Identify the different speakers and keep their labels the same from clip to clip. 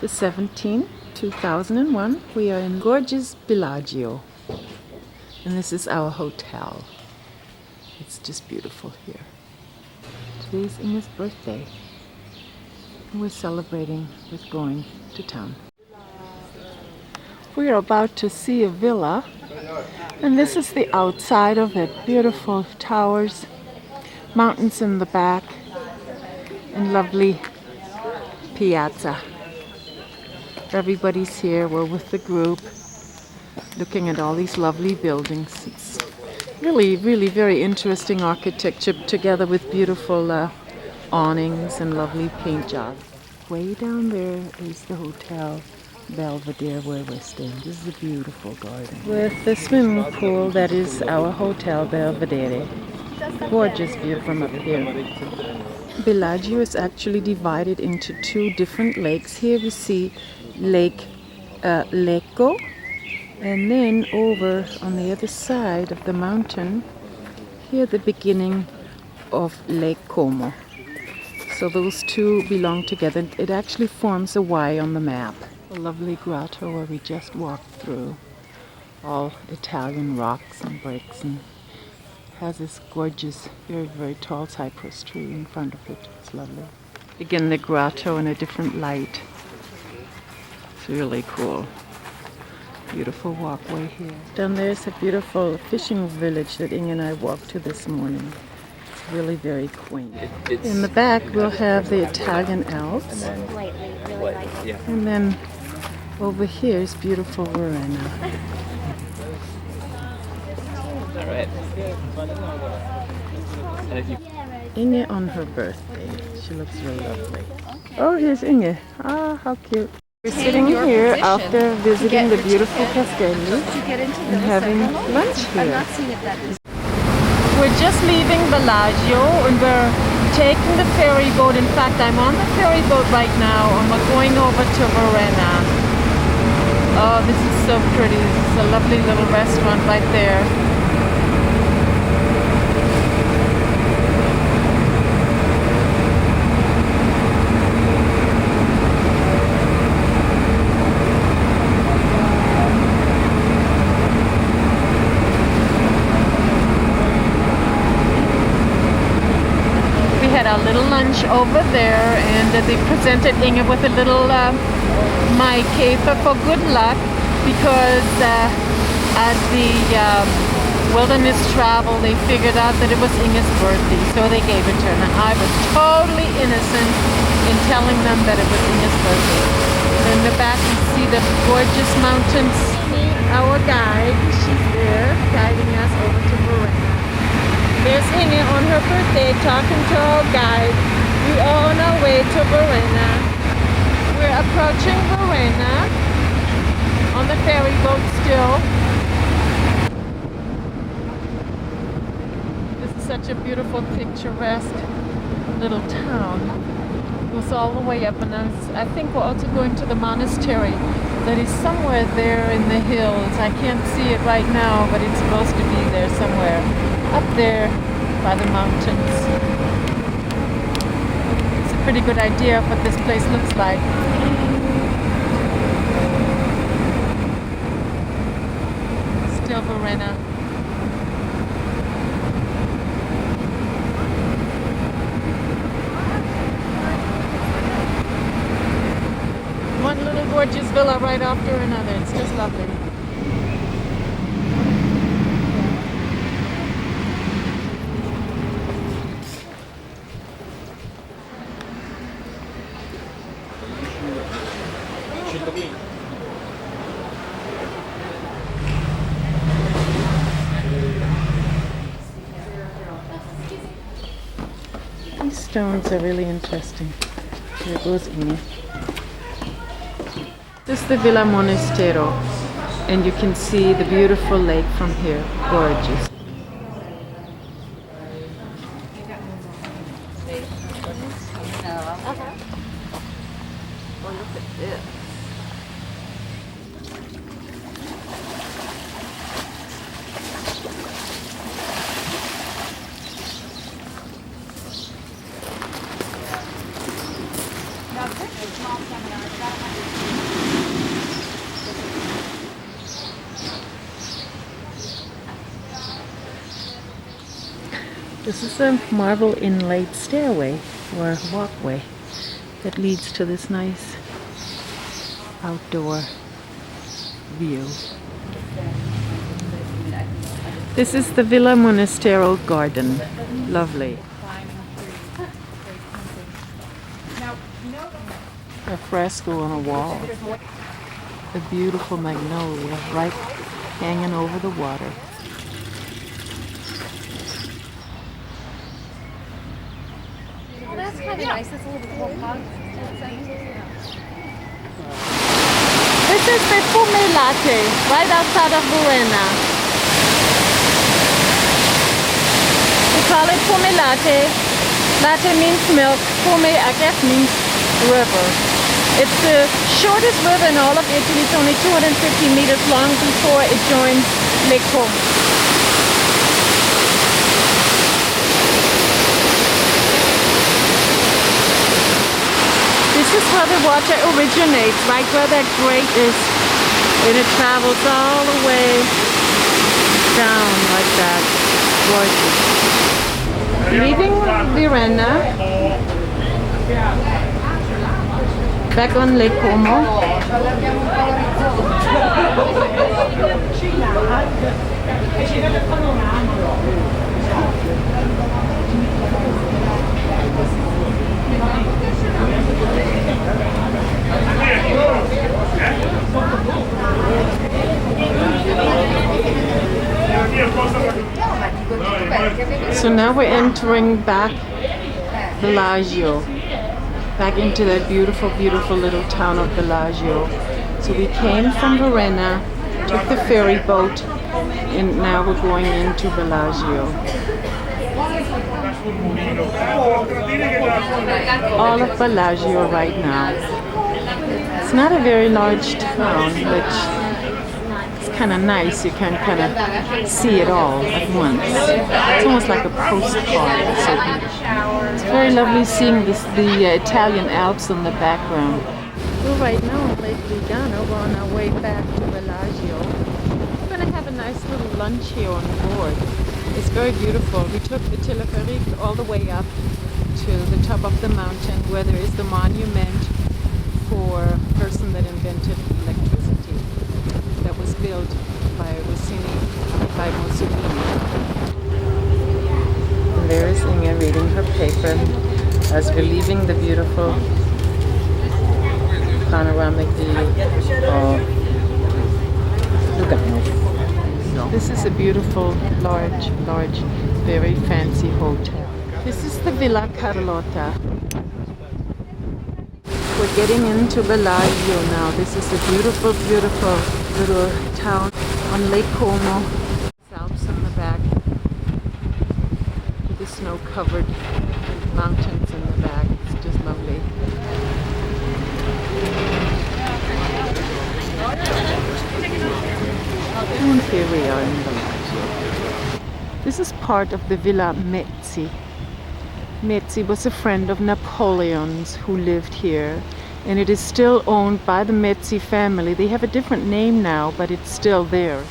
Speaker 1: the 17th, 2001. We are in gorgeous Bellagio. And this is our hotel. It's just beautiful here. Today's Inge's birthday. We're celebrating with going to town. We are about to see a villa, and this is the outside of it. Beautiful towers, mountains in the back, and lovely piazza. Everybody's here. We're with the group, looking at all these lovely buildings. It's really, really very interesting architecture together with beautiful awnings and lovely paint jobs. Way down there is the Hotel Belvedere where we're staying. This is a beautiful garden with the swimming pool. That is our Hotel Belvedere. Gorgeous view from up here. Bellagio is actually divided into two different lakes. Here we see Lake Lecco, and then over on the other side of the mountain, here the beginning of Lake Como. So those two belong together. It actually forms a Y on the map. A lovely grotto where we just walked through. All Italian rocks and bricks, and has this gorgeous, very, very tall cypress tree in front of it. It's lovely. Again, the grotto in a different light. It's really cool. Beautiful walkway here. Down there is a beautiful fishing village that Inge and I walked to this morning. It's really very quaint. In the back we'll have the Italian Alps. And then over here is beautiful Verona.
Speaker 2: Alright.
Speaker 1: Inge on her birthday. She looks really lovely. Oh, here's Inge. Ah, how cute. We're sitting here after visiting the beautiful castelli and having lunch here. We're just leaving Bellagio and we're taking the ferry boat. In fact, I'm on the ferry boat right now and we're going over to Verona. Oh, this is so pretty. This is a lovely little restaurant right there. A little lunch over there, and they presented Inge with a little my caper for good luck, because at the wilderness travel they figured out that it was Inge's birthday, so they gave it to her. And I was totally innocent in telling them that it was Inge's birthday. In the back you see the gorgeous mountains. Our guide, she's there guiding us over to Verona. There's Inge on her birthday talking to our guide. We are on our way to Verona. We're approaching Verona on the ferry boat still. This is such a beautiful, picturesque little town. It goes all the way up, and I think we're also going to the monastery that is somewhere there in the hills. I can't see it right now, but it's supposed to be there somewhere. Up there by the mountains. It's a pretty good idea of what this place looks like. Still Verona. One little gorgeous villa right after another. It's just lovely. These stones are really interesting. Here goes Inge. This is the Villa Monastero, and you can see the beautiful lake from here. Gorgeous. Oh, look at this.
Speaker 3: Small seminars.
Speaker 1: This is a marble inlaid stairway or walkway that leads to this nice outdoor view. This is the Villa Monastero garden. Lovely. A fresco on a wall. A beautiful magnolia right hanging over the water.
Speaker 2: Well, that's kind of nice. It's a little bit more punk.
Speaker 1: This is the Fume Latte, right outside of Verona. We call it Fume Latte. Latte means milk. Fume, I guess, means river. It's the shortest river in all of Italy. It's only 250 meters long before it joins Lake Como. This is where the water originates, right where that grate is. And it travels all the way down like that. Gorgeous. Leaving Verona, back on Lake Como. So now we're entering back Bellagio, back into that beautiful, beautiful little town of Bellagio. So we came from Verona, took the ferry boat, and now we're going into Bellagio. All of Bellagio right now. It's not a very large town, which kind of nice. You can kind of see it all at once. It's almost like a postcard. It's very lovely seeing the Italian Alps in the background. We're right now on Lake Lugano. We're on our way back to Bellagio. We're going to have a nice little lunch here on board. It's very beautiful. We took the teleferique all the way up to the top of the mountain where there is the monument for a person that invented electricity. That was built by Mussolini. And there is Inge reading her paper as we're leaving the beautiful panoramic view of Lugano. This is a beautiful, large, very fancy hotel. This is the Villa Carlotta. We're getting into Bellagio now. This is a beautiful, beautiful little town on Lake Como. Alps in the back with the snow-covered mountains in the back. It's just lovely. And here we are in Bellagio. This is part of the Villa Mezzi. Mezzi was a friend of Napoleon's who lived here, and it is still owned by the Mezzi family. They have a different name now, but it's still there.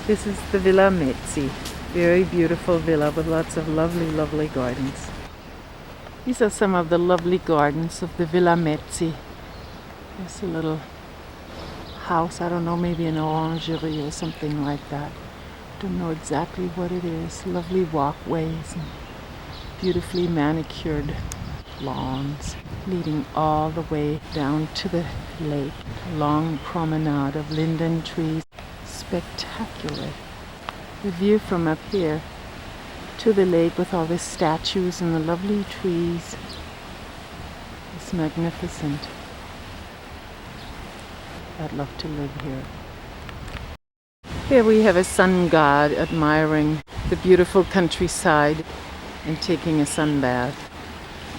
Speaker 1: This is the Villa Mezzi. Very beautiful villa with lots of lovely, lovely gardens. These are some of the lovely gardens of the Villa Mezzi. There's a little house, I don't know, maybe an orangerie or something like that. Don't know exactly what it is. Lovely walkways and beautifully manicured lawns leading all the way down to the lake. A long promenade of linden trees. Spectacular. The view from up here to the lake with all the statues and the lovely trees is magnificent. I'd love to live here. Here we have a sun god admiring the beautiful countryside and taking a sun bath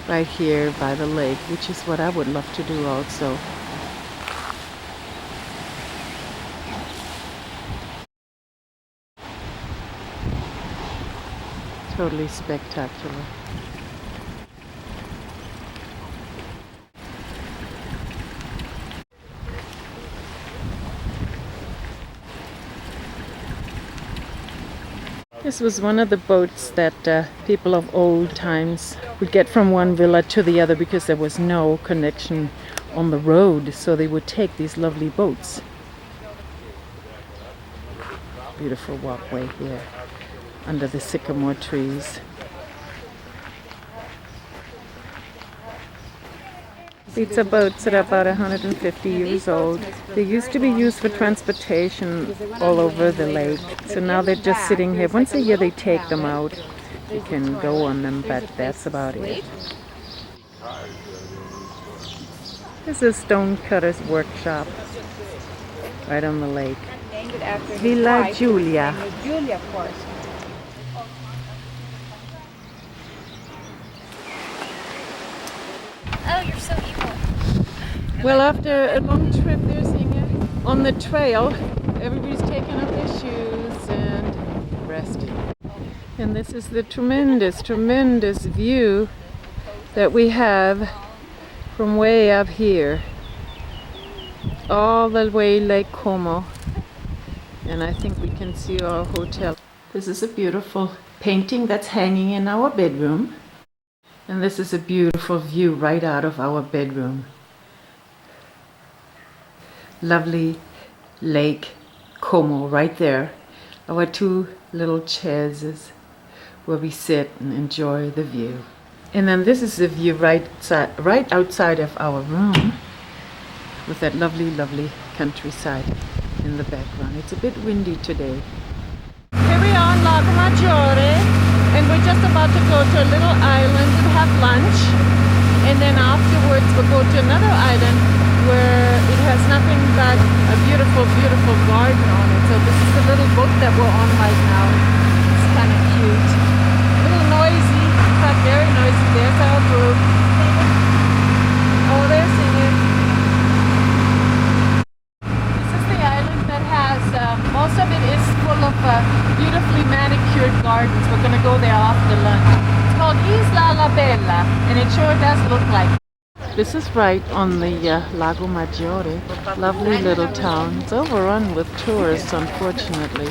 Speaker 1: right here by the lake, which is what I would love to do also. Totally spectacular. This was one of the boats that people of old times would get from one villa to the other because there was no connection on the road, so they would take these lovely boats. Beautiful walkway here under the sycamore trees. These are boats that are about 150 years old. They used to be used for transportation all over the lake. So now they're just sitting here. Once a year they take them out. You can go on them, but that's about it. This is Stonecutter's workshop right on the lake. Villa Giulia.
Speaker 2: Julia, of course. Oh, you're so evil.
Speaker 1: Well, after a long trip, there's Inge on the trail. Everybody's taking off their shoes and resting. And this is the tremendous, tremendous view that we have from way up here, all the way Lake Como. And I think we can see our hotel. This is a beautiful painting that's hanging in our bedroom. And this is a beautiful view right out of our bedroom. Lovely Lake Como right there. Our two little chairs where we sit and enjoy the view. And then this is the view right outside of our room with that lovely, lovely countryside in the background. It's a bit windy today. Here we are in Lago Maggiore, and we're just about to go to a little island and have lunch. And then afterwards we'll go to another island where it has nothing but a beautiful, beautiful garden on it. So this is the little boat that we're on right now. It's kind of cute. A little noisy, but very noisy. There's our group. Oh, there's Ingrid. This is the island that has, most of it is full of beautifully manicured gardens. We're going to go there after lunch. It's called Isla La Bella, and it sure does look like. This is right on the Lago Maggiore. Lovely little town. It's overrun with tourists, unfortunately.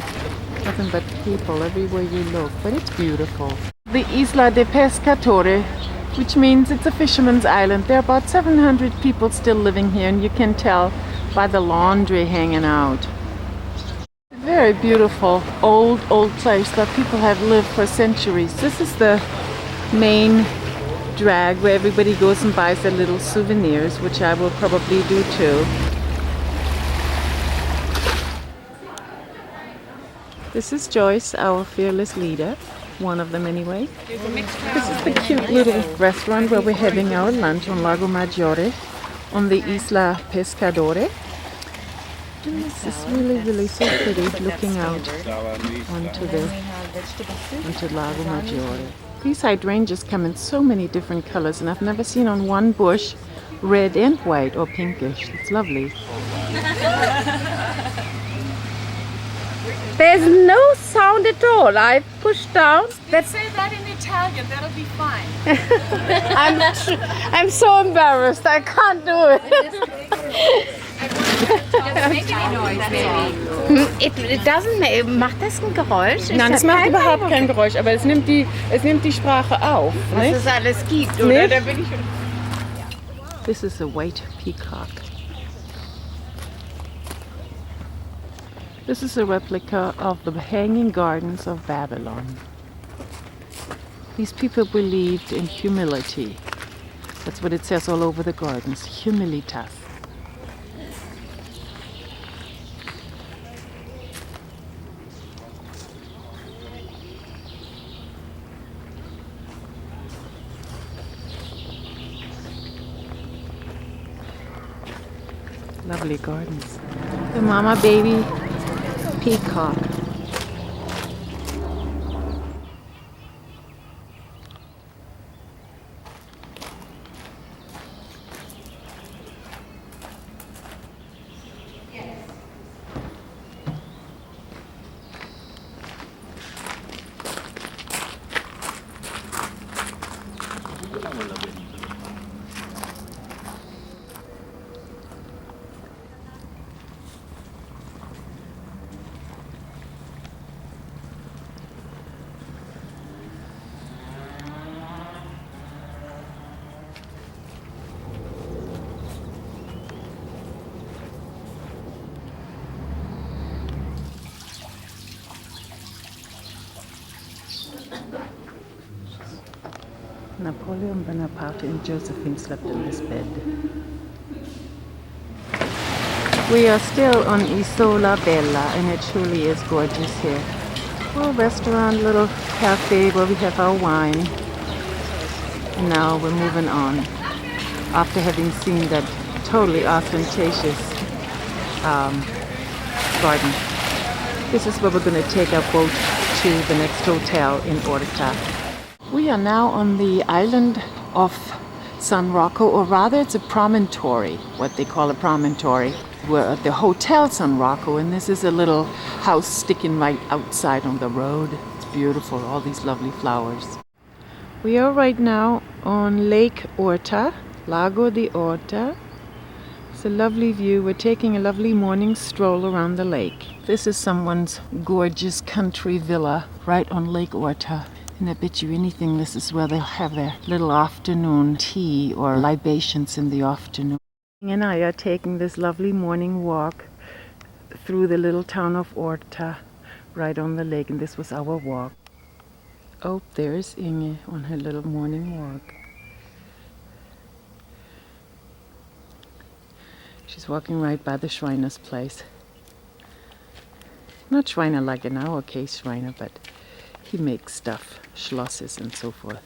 Speaker 1: Nothing but people everywhere you look, but it's beautiful. The Isla de Pescatore, which means it's a fisherman's island. There are about 700 people still living here, and you can tell by the laundry hanging out. Very beautiful, old place that people have lived for centuries. This is the main drag where everybody goes and buys their little souvenirs, which I will probably do too. This is Joyce, our fearless leader, one of them anyway. This is the cute little restaurant where we're having our lunch on Lago Maggiore on the Isla Pescadore. And this is really, really so pretty looking out onto Lago Maggiore. These hydrangeas come in so many different colors, and I've never seen on one bush red and white or pinkish. It's lovely.
Speaker 3: There's no sound at all. I pushed down.
Speaker 1: Say that in Italian, that'll be fine.
Speaker 3: I'm so embarrassed. I can't do it. It doesn't make, macht das ein Geräusch?
Speaker 1: Nein, es macht überhaupt kein Geräusch, aber es nimmt die Sprache auf.
Speaker 3: Was es alles gibt, oder? Da bin ich schon.
Speaker 1: This is a white peacock. This is a replica of the Hanging Gardens of Babylon. These people believed in humility. That's what it says all over the gardens, humilitas. Lovely gardens. The mama baby peacock. Napoleon Bonaparte and Josephine slept in this bed. We are still on Isola Bella, and it truly is gorgeous here. Little restaurant, little cafe where we have our wine. And now we're moving on after having seen that totally ostentatious garden. This is where we're going to take our boat to the next hotel in Orta. We are now on the island of San Rocco, or rather it's a promontory, what they call a promontory. We're at the Hotel San Rocco, and this is a little house sticking right outside on the road. It's beautiful, all these lovely flowers. We are right now on Lake Orta, Lago di Orta. It's a lovely view. We're taking a lovely morning stroll around the lake. This is someone's gorgeous country villa right on Lake Orta. And I bet you anything this is where they'll have their little afternoon tea or libations in the afternoon. And I are taking this lovely morning walk through the little town of Orta, right on the lake, and this was our walk. Oh, there's Inge on her little morning walk. She's walking right by the Schreiner's place. Not Schreiner like in our case Schreiner, but he makes stuff, schlosses and so forth.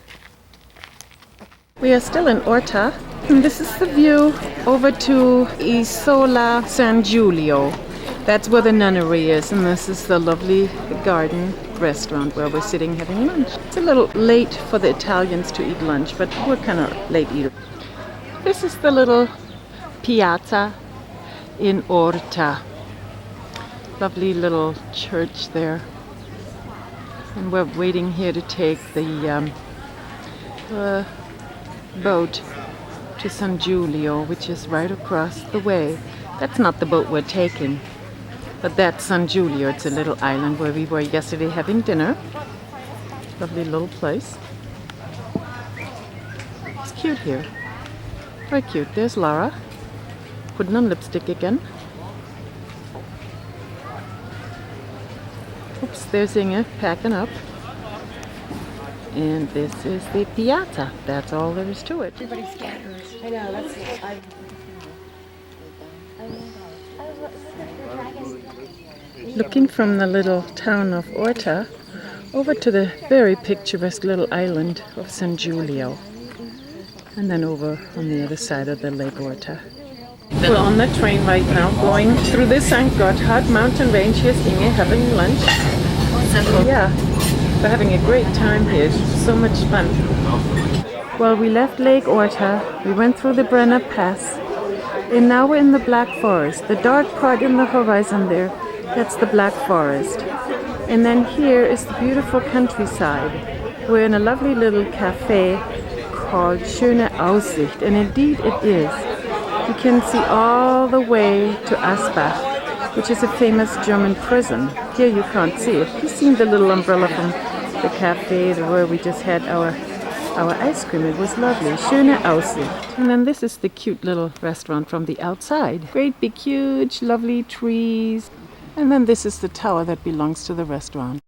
Speaker 1: We are still in Orta, and this is the view over to Isola San Giulio. That's where the nunnery is, and this is the lovely garden restaurant where we're sitting having lunch. It's a little late for the Italians to eat lunch, but we're kind of late eaters. This is the little piazza in Orta. Lovely little church there. And we're waiting here to take the boat to San Giulio, which is right across the way. That's not the boat we're taking, but that's San Giulio. It's a little island where we were yesterday having dinner. Lovely little place. It's cute here. Very cute. There's Lara putting on lipstick again. Oops, there's Inge packing up. And this is the piazza. That's all there is to it.
Speaker 2: Everybody scatters. I know, that's
Speaker 1: Looking from the little town of Orta over to the very picturesque little island of San Giulio. And then over on the other side of the Lake Orta. We're on the train right now going through the St. Gotthard mountain range. Here's Inge having lunch. Yeah. We're having a great time here. It's so much fun. Well, we left Lake Orta, we went through the Brenner Pass, and now we're in the Black Forest. The dark part in the horizon there, that's the Black Forest. And then here is the beautiful countryside. We're in a lovely little cafe called Schöne Aussicht, and indeed it is. You can see all the way to Asbach, which is a famous German prison. Here you can't see it. You've seen the little umbrella from the cafe where we just had our ice cream. It was lovely. Schöne Aussicht. And then this is the cute little restaurant from the outside. Great big huge lovely trees. And then this is the tower that belongs to the restaurant.